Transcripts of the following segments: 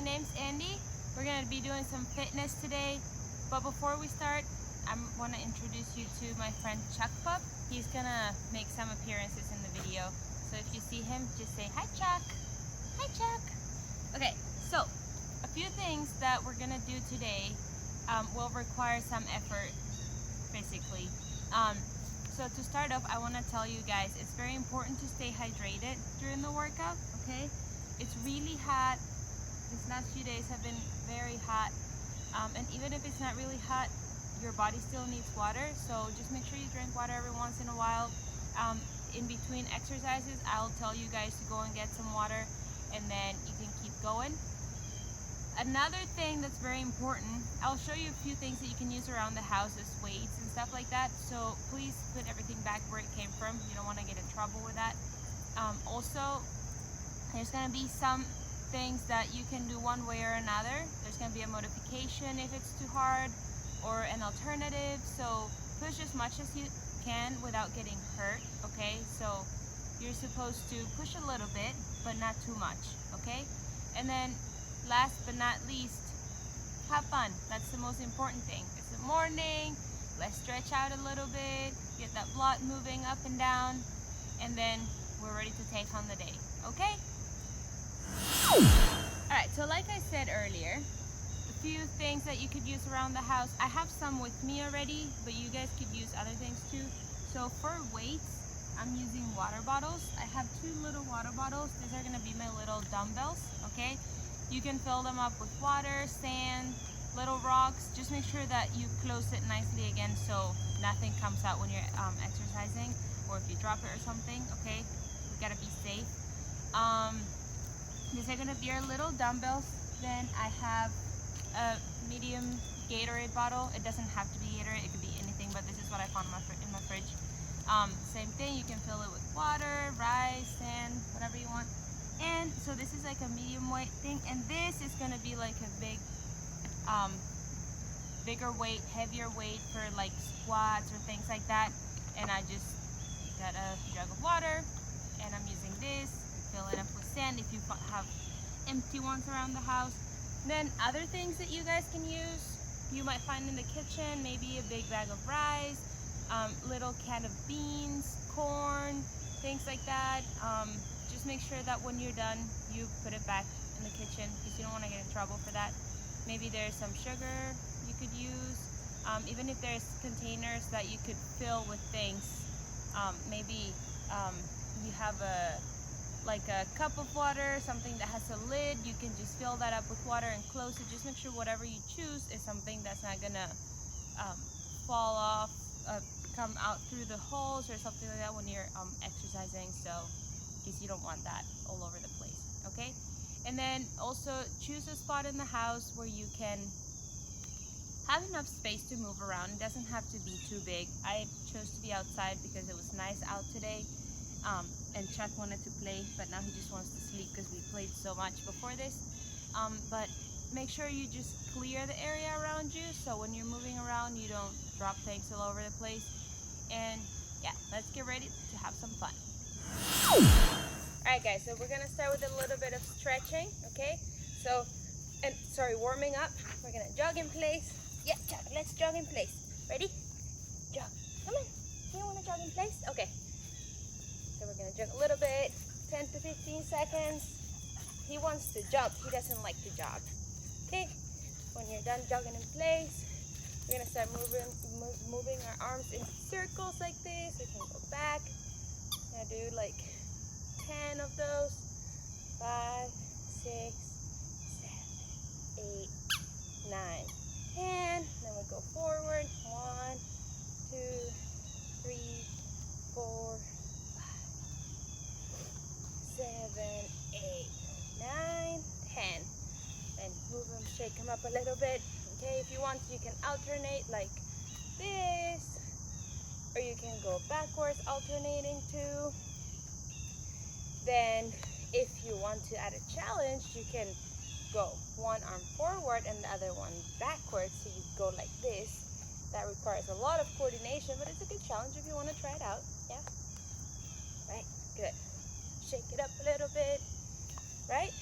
my name's Andy. We're gonna be doing some fitness today, but before we start, I want to introduce you to my friend Chuck Pup. He's gonna make some appearances in the video, so if you see him, just say hi, Chuck. Hi, Chuck. Okay, so a few things that we're gonna do today will require some effort physically. So to start off, I want to tell you guys it's very important to stay hydrated during the workout. Okay, it's really hot. These last few days have been very hot, and even if it's not really hot, your body still needs water, so just make sure you drink water every once in a while. In between exercises, I'll tell you guys to go and get some water, and then you can keep going. Another thing that's very important, I'll show you a few things that you can use around the house as weights and stuff like that, so please put everything back where it came from. You don't want to get in trouble with that. Also, there's going to be some things that you can do one way or another. There's going to be a modification if it's too hard, or an alternative, so push as much as you can without getting hurt. Okay, so you're supposed to push a little bit but not too much. Okay, and then last but not least, have fun. That's the most important thing. It's the morning, let's stretch out a little bit, get that blood moving up and down, and then we're ready to take on the day. Okay, all right, so like I said earlier, few things that you could use around the house. I have some with me already, but you guys could use other things too. So for weights, I'm using water bottles. I have 2 little water bottles. These are going to be my little dumbbells. Okay, you can fill them up with water, sand, little rocks. Just make sure that you close it nicely again so nothing comes out when you're exercising, or if you drop it or something. Okay, we got to be safe. These are going to be our little dumbbells. Then I have a medium Gatorade bottle. It doesn't have to be Gatorade, it could be anything, but this is what I found in my fridge. Same thing, you can fill it with water, rice, sand, whatever you want. And so this is like a medium weight thing, and this is going to be like a bigger weight, heavier weight for like squats or things like that. And I just got a jug of water, and I'm using this. Fill it up with sand if you have empty ones around the house. Then other things that you guys can use, you might find in the kitchen, maybe a big bag of rice, little can of beans, corn, things like that. Just make sure that when you're done, you put it back in the kitchen because you don't want to get in trouble for that. Maybe there's some sugar you could use. Even if there's containers that you could fill with things, maybe you have a cup of water, something that has a lid, you can just fill that up with water and close it. Just make sure whatever you choose is something that's not gonna fall off, come out through the holes or something like that when you're exercising, so because you don't want that all over the place. Okay, and then also choose a spot in the house where you can have enough space to move around. It doesn't have to be too big. I chose to be outside because it was nice out today. And Chuck wanted to play, but now he just wants to sleep because we played so much before this. But make sure you just clear the area around you, so when you're moving around, you don't drop things all over the place. And yeah, let's get ready to have some fun. Alright guys, so we're gonna start with a little bit of stretching, okay? So, warming up. We're gonna jog in place. Yeah, Chuck, let's jog in place. Ready? Jog. Come on. You wanna jog in place? Okay. So we're gonna jog a little bit, 10 to 15 seconds. He wants to jump, he doesn't like to jog. Okay, when you're done jogging in place, we're gonna start moving our arms in circles like this. We can go back. I'm gonna do like 10 of those. 5, 6, 7, 8, 9, 10. Then we go forward. 1, 2, 3, 4, 7, 8, 9, 10. And move them, shake them up a little bit. Okay, if you want, you can alternate like this, or you can go backwards, alternating too. Then, if you want to add a challenge, you can go one arm forward and the other one backwards. So you go like this. That requires a lot of coordination, but it's a good challenge if you want to try it out. Yeah. Right. Good. Shake it up a little bit. Right?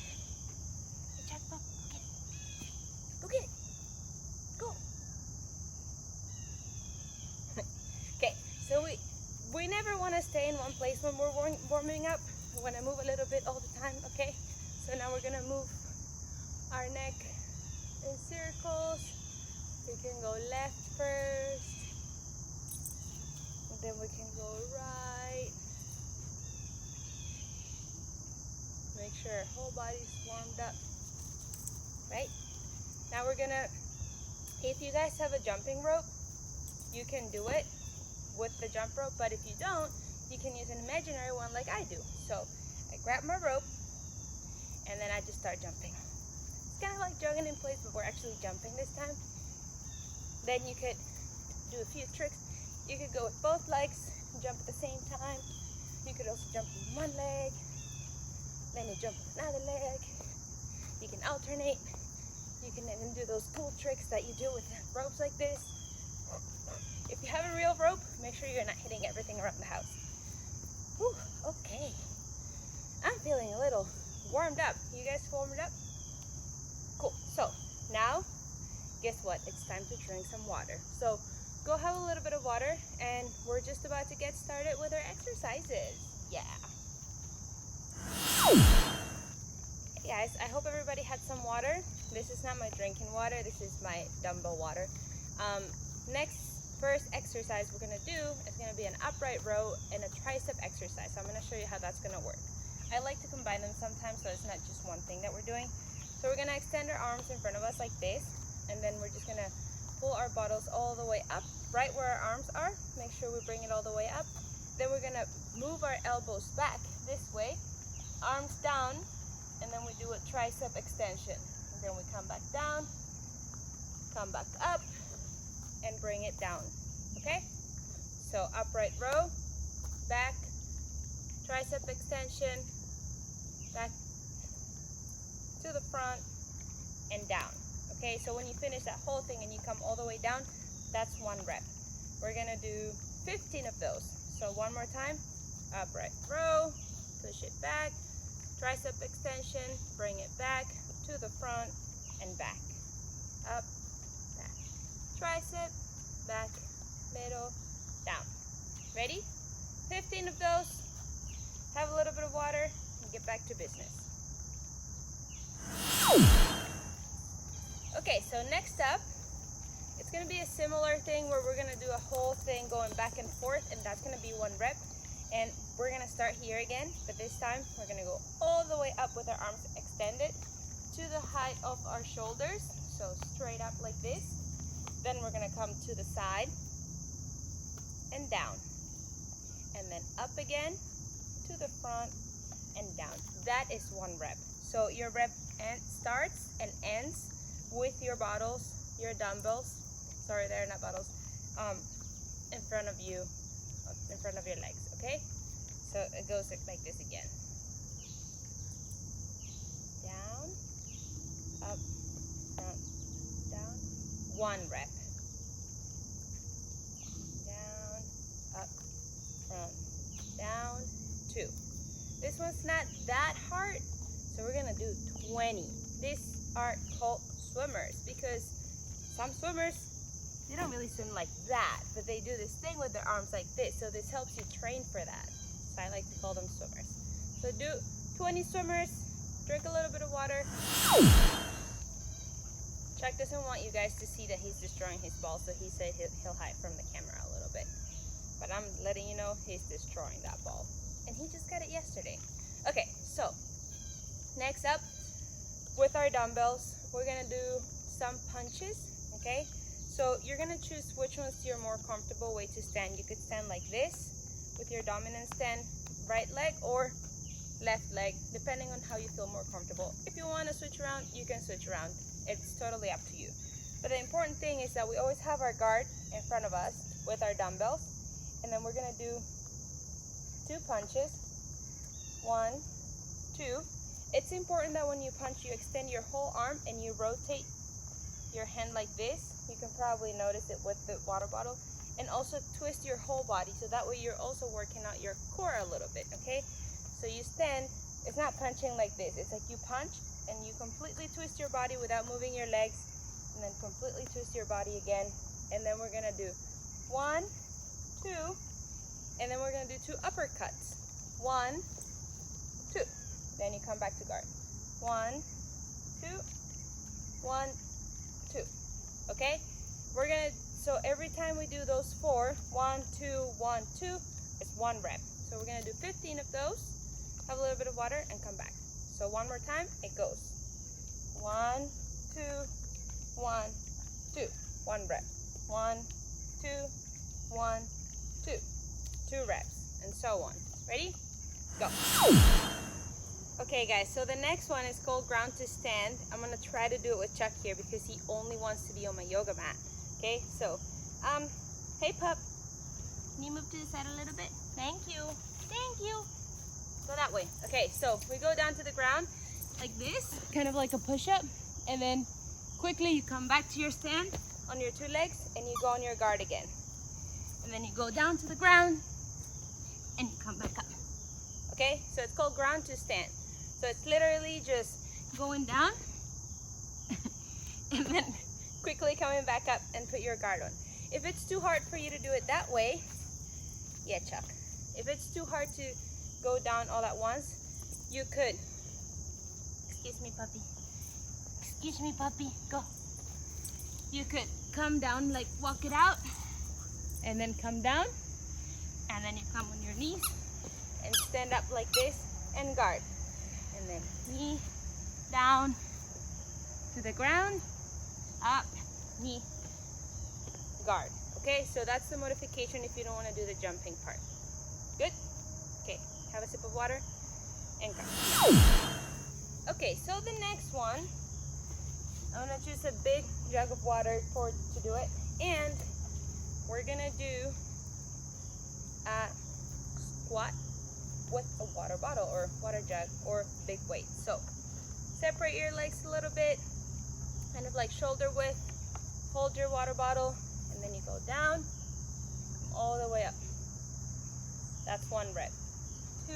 Check up. Okay. stay in one place when we're warming up. We want to move a little bit all the time, okay? So now we're gonna move our neck in circles. We can go left first, and then we can go right. Make sure our whole body's warmed up, right? Now we're gonna, if you guys have a jumping rope, you can do it with the jump rope, but if you don't, you can use an imaginary one like I do. So I grab my rope, and then I just start jumping. It's kind of like jogging in place, but we're actually jumping this time. Then you could do a few tricks. You could go with both legs, jump at the same time. You could also jump with one leg, then you jump with another leg. You can alternate. You can even do those cool tricks that you do with ropes like this. If you have a real rope, make sure you're not hitting everything around the house. Whew, okay. I'm feeling a little warmed up. You guys warmed up? Cool. So now, guess what? It's time to drink some water. So go have a little bit of water, and we're just about to get started with our exercises. Yeah. Hey guys, I hope everybody had some water. This is not my drinking water. This is my dumbbell water. First exercise we're gonna do is gonna be an upright row and a tricep exercise. So I'm gonna show you how that's gonna work. I like to combine them sometimes, so it's not just one thing that we're doing. So we're gonna extend our arms in front of us like this, and then we're just gonna pull our bottles all the way up, right where our arms are. Make sure we bring it all the way up. Then we're gonna move our elbows back this way, arms down, and then we do a tricep extension. And then we come back down, come back up, and bring it down, okay? So upright row, back, tricep extension, back to the front, and down, okay? So when you finish that whole thing and you come all the way down, that's 1 rep. We're gonna do 15 of those. So one more time, upright row, push it back, tricep extension, bring it back to the front and back, up, back, tricep, back, middle, down. Ready? 15 of those. Have a little bit of water and get back to business. Okay, so next up, it's gonna be a similar thing where we're gonna do a whole thing going back and forth, and that's gonna be 1 rep. And we're gonna start here again, but this time we're gonna go all the way up with our arms extended to the height of our shoulders. So straight up like this. Then we're gonna come to the side and down. And then up again to the front and down. That is 1 rep. So your rep starts and ends with your bottles, your dumbbells. Sorry, they're not bottles. In front of you, in front of your legs, okay? So it goes like this again. Down, up, front, down. 1 rep. Down, up, front, down, 2. This one's not that hard, so we're gonna do 20. These are called swimmers because some swimmers, they don't really swim like that, but they do this thing with their arms like this, so this helps you train for that. So I like to call them swimmers. So do 20 swimmers, drink a little bit of water. Chuck doesn't want you guys to see that he's destroying his ball, so he said he'll hide from the camera a little bit. But I'm letting you know he's destroying that ball. And he just got it yesterday. Okay, so next up, with our dumbbells, we're gonna do some punches, okay? So you're gonna choose which one's your more comfortable way to stand. You could stand like this with your dominant stand, right leg or left leg, depending on how you feel more comfortable. If you wanna switch around, you can switch around. It's totally up to you. But the important thing is that we always have our guard in front of us with our dumbbells. And then we're gonna do 2 punches. 1, 2. It's important that when you punch, you extend your whole arm and you rotate your hand like this. You can probably notice it with the water bottle. And also twist your whole body, so that way you're also working out your core a little bit, okay? So you stand, it's not punching like this. It's like you punch and you completely twist your body without moving your legs, and then completely twist your body again. And then we're gonna do 1, 2, And then we're gonna do 2 uppercuts. 1, 2. Then you come back to guard. 1, 2, 1, 2. Okay? We're gonna, so every time we do those 4, 1, 2, 1, 2, it's 1 rep. So we're gonna do 15 of those, have a little bit of water, and come back. So one more time, it goes 1, 2, 1, 2. 1 rep. 1, 2, 1, 2. 2 reps, and so on. Ready? Go. Okay guys, so the next one is called ground to stand. I'm gonna try to do it with Chuck here because he only wants to be on my yoga mat. Okay, so, hey pup. Can you move to the side a little bit? Thank you. Thank you. Go that way. Okay, so we go down to the ground like this, kind of like a push-up, and then quickly you come back to your stand on your 2 legs and you go on your guard again. And then you go down to the ground and you come back up. Okay, so it's called ground to stand. So it's literally just going down and then quickly coming back up and put your guard on. If it's too hard for you to do it that way, yeah, Chuck. If it's too hard to go down all at once, you could, excuse me, puppy. Excuse me, puppy, go. You could come down, like walk it out, and then come down, and then you come on your knees and stand up like this and guard. And then knee down to the ground, up, knee, guard. Okay, so that's the modification if you don't want to do the jumping part. Good? Okay, have a sip of water and guard. Okay, so the next one, I'm gonna choose a big jug of water to do it, and we're gonna do a squat with a water bottle or water jug or big weight. So separate your legs a little bit, kind of like shoulder width, hold your water bottle, and then you go down, come all the way up. That's 1 rep. 2,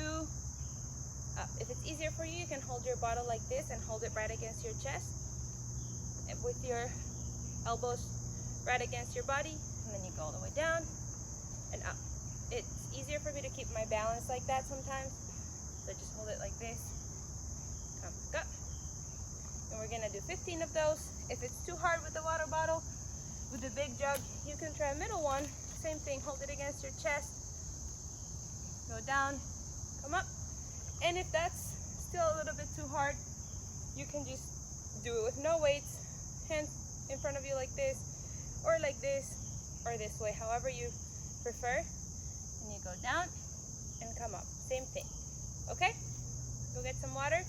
up. If it's easier for you, you can hold your bottle like this and hold it right against your chest, and with your elbows right against your body, and then you go all the way down and up. It's easier for me to keep my balance like that sometimes, so just hold it like this, come back up, and we're gonna do 15 of those. If it's too hard with the water bottle, with the big jug, you can try a middle one. Same thing, hold it against your chest, go down, come up, and if that's still a little bit too hard, you can just do it with no weights, hands in front of you like this, or this way, however you prefer. And you go down and come up, same thing. Okay, go get some water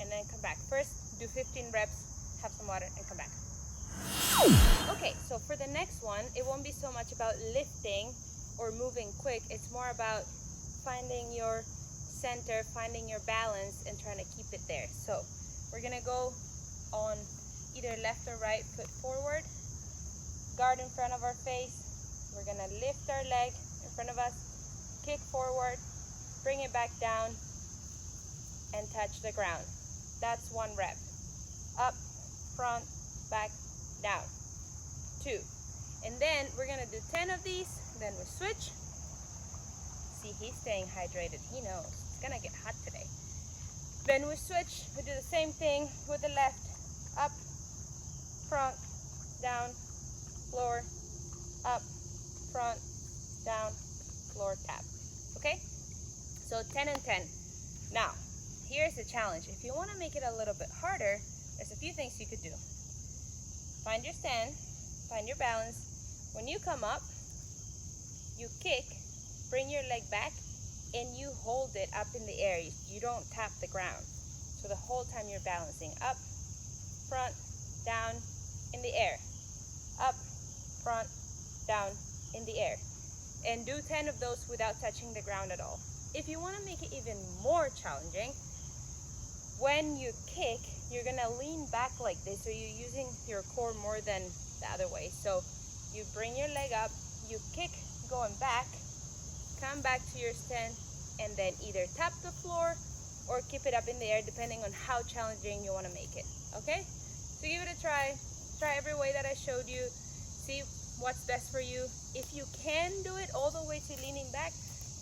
and then come back. First do 15 reps, have some water, and come back. Okay, so for the next one, it won't be so much about lifting or moving quick. It's more about finding your center, finding your balance, and trying to keep it there. So we're gonna go on either left or right foot forward, guard in front of our face. We're gonna lift our leg in front of us, kick forward, bring it back down, and touch the ground. That's 1 rep. Up, front, back, down. 2. And then we're gonna do 10 of these, then we switch. See, he's staying hydrated, he knows. It's gonna get hot today. Then we switch, we do the same thing with the left. Up, front, down, floor, up, front, down, floor, tap. Okay? So 10 and 10. Now, here's the challenge. If you want to make it a little bit harder, there's a few things you could do. Find your stand, find your balance. When you come up, you kick, bring your leg back, and you hold it up in the air. You don't tap the ground. So the whole time you're balancing up, front, down, in the air. Up, front, down, in the air. And do 10 of those without touching the ground at all. If you want to make it even more challenging, when you kick, you're gonna lean back like this, so you're using your core more than the other way. So you bring your leg up, you kick going back, come back to your stand, and then either tap the floor or keep it up in the air, depending on how challenging you want to make it. Okay, so give it a try every way that I showed you, see what's best for you. If you can do it all the way to leaning back,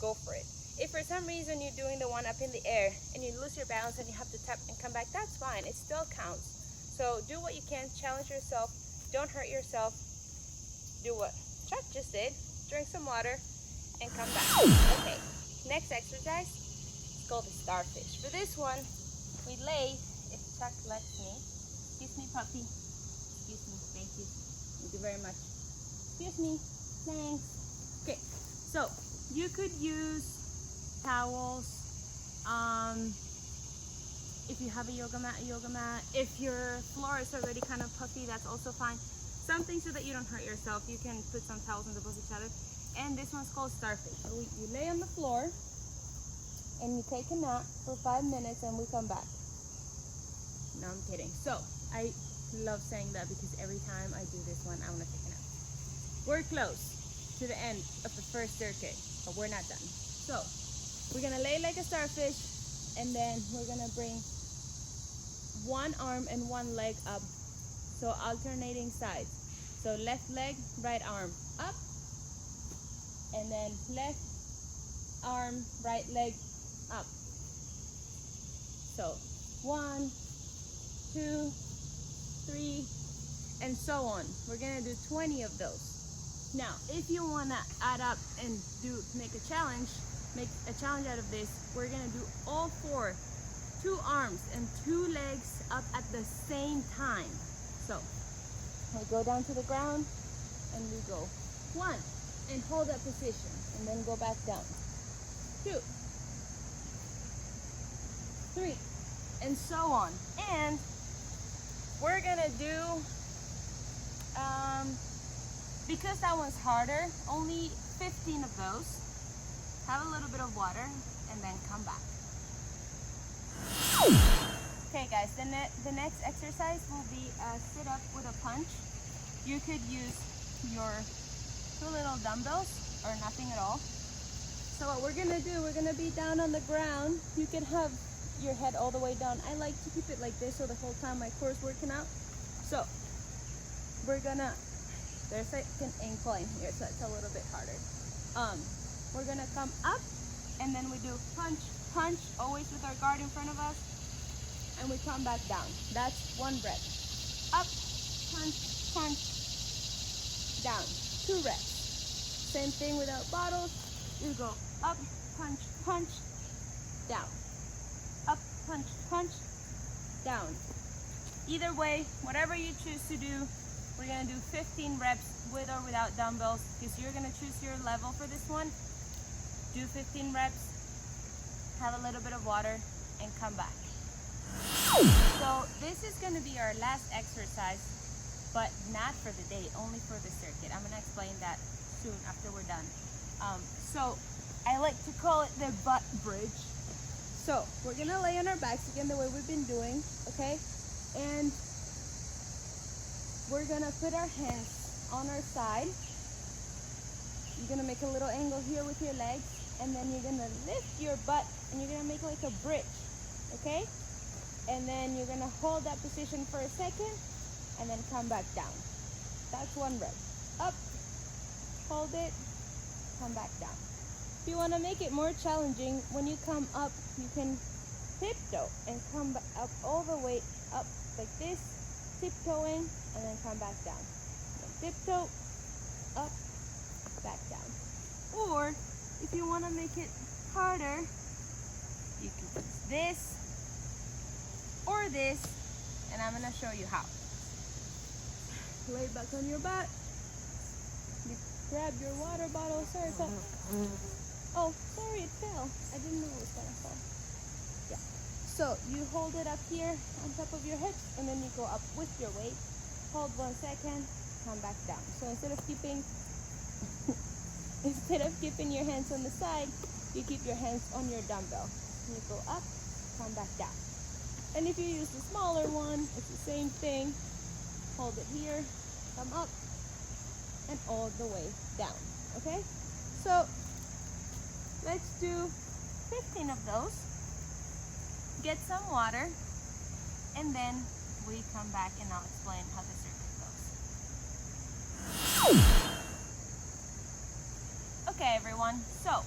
go for it. If for some reason you're doing the one up in the air and you lose your balance and you have to tap and come back, that's fine. It still counts. So do what you can, challenge yourself, don't hurt yourself. Do what Chuck just did, drink some water and come back. Okay, next exercise is called the Starfish. For this one, we lay, if Chuck lets me. Excuse me, puppy. Excuse me, thank you. Thank you very much. Excuse me, thanks. Okay, so you could use towels. If you have a yoga mat. If your floor is already kind of puffy, that's also fine. Something so that you don't hurt yourself. You can put some towels on top of each other. And this one's called Starfish. So you lay on the floor and you take a nap for 5 minutes and we come back. No, I'm kidding. So I love saying that because every time I do this one, I want to take a nap. We're close to the end of the first circuit, but we're not done. So we're gonna lay like a starfish, and then we're gonna bring one arm and one leg up. So alternating sides. So left leg, right arm up, and then left arm, right leg up. So 1, 2, 3, and so on. We're gonna do 20 of those. Now, if you wanna add up and make a challenge out of this, we're gonna do all 4, 2 arms and 2 legs up at the same time. So we go down to the ground and we go 1 and hold that position and then go back down. 2, 3, and so on. And we're gonna do because that one's harder, only 15 of those. Have a little bit of water and then come back. Okay guys, the next exercise will be a sit up with a punch. You could use your 2 little dumbbells or nothing at all. So what we're gonna do, we're gonna be down on the ground. You can have your head all the way down. I like to keep it like this so the whole time my core's working out. So we're gonna, there's like an incline here, so it's a little bit harder. We're gonna come up and then we do punch, punch, always with our guard in front of us, and we come back down. That's 1 breath. Up, punch, punch, down. 2 reps. Same thing without bottles. You go up, punch, punch, down. Up, punch, punch, down. Either way, whatever you choose to do, we're gonna do 15 reps with or without dumbbells, because you're gonna choose your level for this one. Do 15 reps, have a little bit of water, and come back. So this is gonna be our last exercise, but not for the day, only for the circuit. I'm gonna explain that soon after we're done. So I like to call it the butt bridge. So we're gonna lay on our backs again the way we've been doing, okay? And we're gonna put our hands on our side. You're gonna make a little angle here with your legs, and then you're gonna lift your butt and you're gonna make like a bridge, okay? And then you're gonna hold that position for a second and then come back down. That's 1 rep. Up, hold it, come back down. If you wanna make it more challenging, when you come up, you can tiptoe and come up all the way up like this, tiptoeing, and then come back down. Tiptoe, up, back down. Or if you want to make it harder, you can use this or this, and I'm going to show you how. Lay back on your back. You grab your water bottle. Sorry, oh, sorry, it fell. I didn't know it was going to fall. Yeah. So you hold it up here on top of your hips, and then you go up with your weight. Hold 1 second, come back down. So instead of keeping your hands on the side, you keep your hands on your dumbbell. You go up, come back down. And if you use the smaller one, it's the same thing. Hold it here, come up, and all the way down, okay? So let's do 15 of those. Get some water, and then we come back and I'll explain how the circuit goes. Okay everyone, so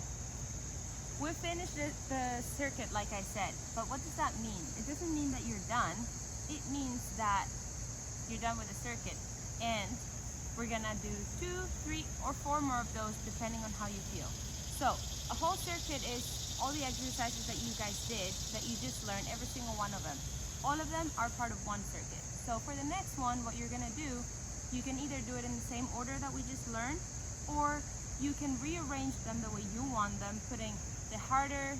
we finished the circuit like I said, but what does that mean? It doesn't mean that you're done. It means that you're done with the circuit, and we're gonna do 2, 3, or 4 more of those depending on how you feel. So a whole circuit is all the exercises that you guys did, that you just learned, every single one of them. All of them are part of one circuit. So for the next one, what you're gonna do, you can either do it in the same order that we just learned, or you can rearrange them the way you want them, putting the harder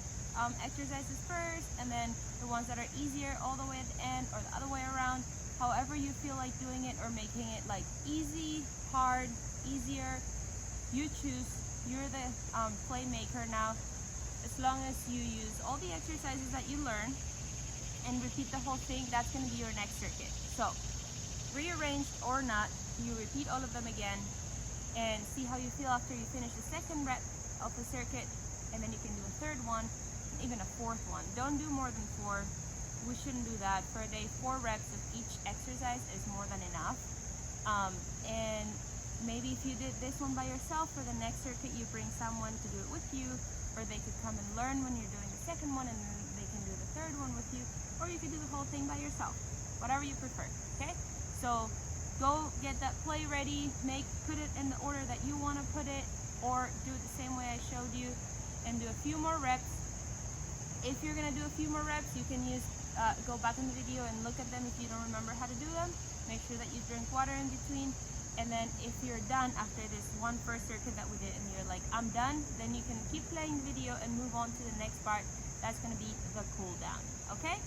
exercises first, and then the ones that are easier all the way at the end, or the other way around. However you feel like doing it, or making it like easy, hard, easier, you choose. You're the playmaker now. As long as you use all the exercises that you learn and repeat the whole thing, that's going to be your next circuit. So rearranged or not, you repeat all of them again and see how you feel after you finish the second rep of the circuit, and then you can do a third one, and even a fourth one. Don't do more than 4. We shouldn't do that. For a day, 4 reps of each exercise is more than enough. And maybe if you did this one by yourself, for the next circuit you bring someone to do it with you, or they could come and learn when you're doing the second one, and then they can do the third one with you, or you could do the whole thing by yourself, whatever you prefer. Okay, so go get that play ready, put it in the order that you want to put it, or do it the same way I showed you, and do a few more reps. If you're gonna do a few more reps, you can go back in the video and look at them if you don't remember how to do them. Make sure that you drink water in between, and then if you're done after this first circuit that we did and you're like, I'm done, then you can keep playing the video and move on to the next part. That's gonna be the cool down. Okay,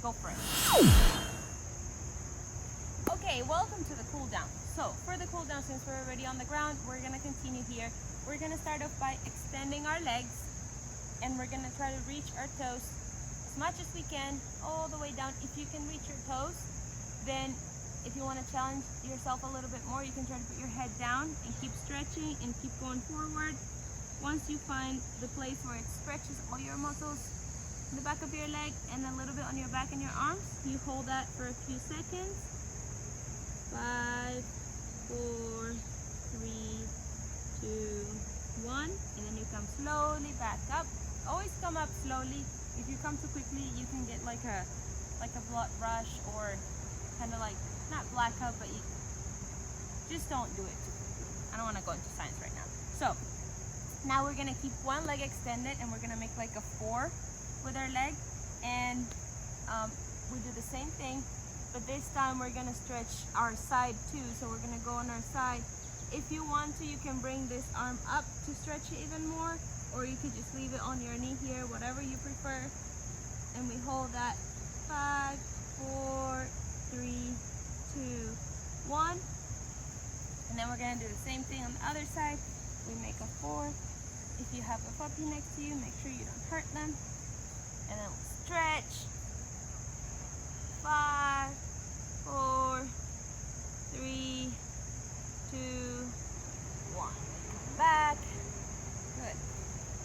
go for it. Okay, welcome to the cool down. So for the cool down, since we're already on the ground, we're gonna continue here. We're gonna start off by extending our legs, and we're gonna try to reach our toes as much as we can, all the way down. If you can reach your toes, then if you want to challenge yourself a little bit more, you can try to put your head down and keep stretching and keep going forward. Once you find the place where it stretches all your muscles in the back of your leg and a little bit on your back and your arms, you hold that for a few seconds. 5, 4, 3, 2, 1, and then you come slowly back up. Always come up slowly. If you come too quickly, you can get like a blood rush, or kind of like, not blackout, but you just don't do it too quickly. I don't want to go into science right now. So now we're gonna keep one leg extended, and we're gonna make like a 4 with our leg, and we do the same thing, but this time we're gonna stretch our side too. So we're gonna go on our side. If you want to, you can bring this arm up to stretch it even more, or you could just leave it on your knee here, whatever you prefer. And we hold that. 5, 4, 3, 2, 1. And then we're gonna do the same thing on the other side. We make a 4. If you have a puppy next to you, make sure you don't hurt them. And then we'll stretch. 5, 4, 3, 2, 1. Back. Good.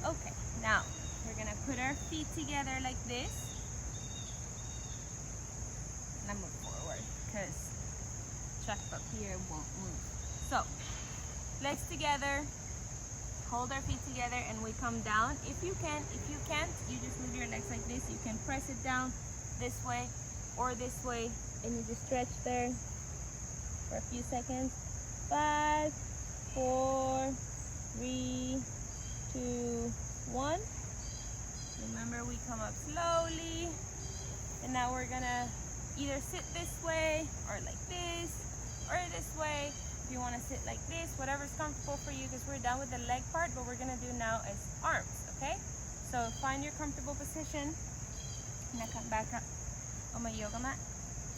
Okay, now we're gonna put our feet together like this. And I move forward because Chuck up here won't move. So legs together, hold our feet together, and we come down. If you can, if you can't, you just move your legs like this. You can press it down this way or this way, and you just stretch there for a few seconds. 5, 4, 3, 2, 1. Remember, we come up slowly, and now we're gonna either sit this way or like this or this way. If you want to sit like this, whatever's comfortable for you, because we're done with the leg part. What we're gonna do now is arms. Okay, so find your comfortable position. Now come back up on my yoga mat.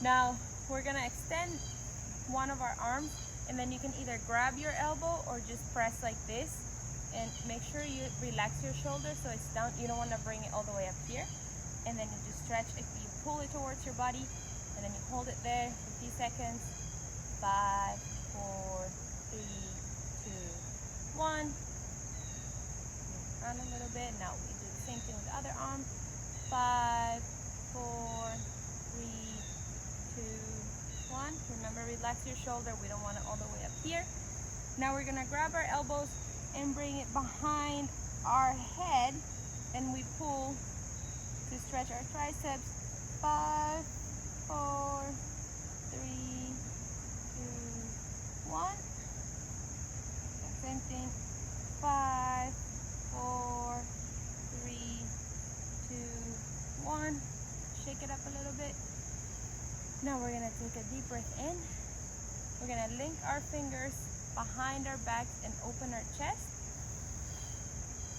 Now we're gonna extend one of our arms, and then you can either grab your elbow or just press like this, and make sure you relax your shoulder so it's down. You don't want to bring it all the way up here. And then you just stretch it. You pull it towards your body, and then you hold it there for a few seconds. 5, 4, 3, 2, 1. Around a little bit. Now we do the same thing with the other arm. 5, 4, 3, 2, 1. on. Remember, relax your shoulder. We don't want it all the way up here. Now we're gonna grab our elbows and bring it behind our head, and we pull to stretch our triceps. 5, 4, 3, 2, 1. Same thing. 5, 4, 3, 2, 1. Shake it up a little bit. Now we're gonna take a deep breath in. We're gonna link our fingers behind our backs and open our chest.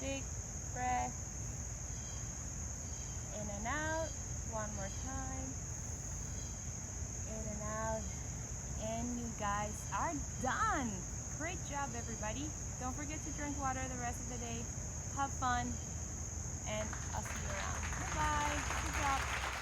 Big breath. In and out. One more time. In and out. And you guys are done. Great job, everybody. Don't forget to drink water the rest of the day. Have fun. And I'll see you around. Bye-bye. Good job.